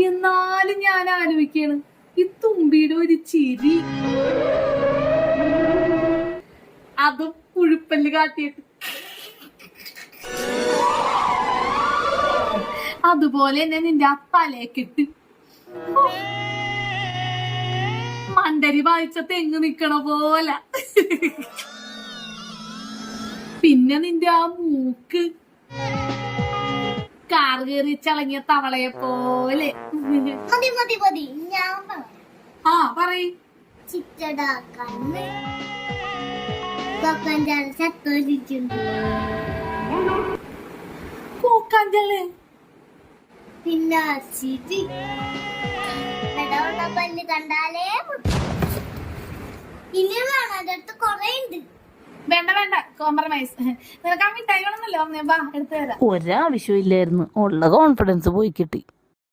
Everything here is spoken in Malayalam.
എന്നാലും ഞാൻ ആലോചിക്കാണ് ഈ തുമ്പിയുടെ ഒരു ചിരി, അതും കുഴുപ്പല്ല് കാട്ടിയിട്ട്. അതുപോലെ തന്നെ നിന്റെ ആ തലയെക്കിട്ട് മണ്ടരി വായിച്ച തെങ്ങ് നിക്കണ പോലെ. പിന്നെ നിന്റെ ആ മൂക്ക് കാർ കയറി ചളങ്ങിയ തവളയെ പോലെ. ആ പറയ്. പൂക്കാഞ്ചല് പിന്നെ ചിരി പല്ല് കണ്ടാലേ ഇനി വേണം, അടുത്ത് കൊറേ ഉണ്ട്. വേണ്ട വേണ്ട, കോംപ്രമൈസ്. നിനക്ക് ആ മിഠായി വേണമെന്നല്ലോ, ബാ എടുത്തു തരാം. ഒരാവശ്യമില്ലായിരുന്നു, ഉള്ള കോൺഫിഡൻസ് പോയി കിട്ടി.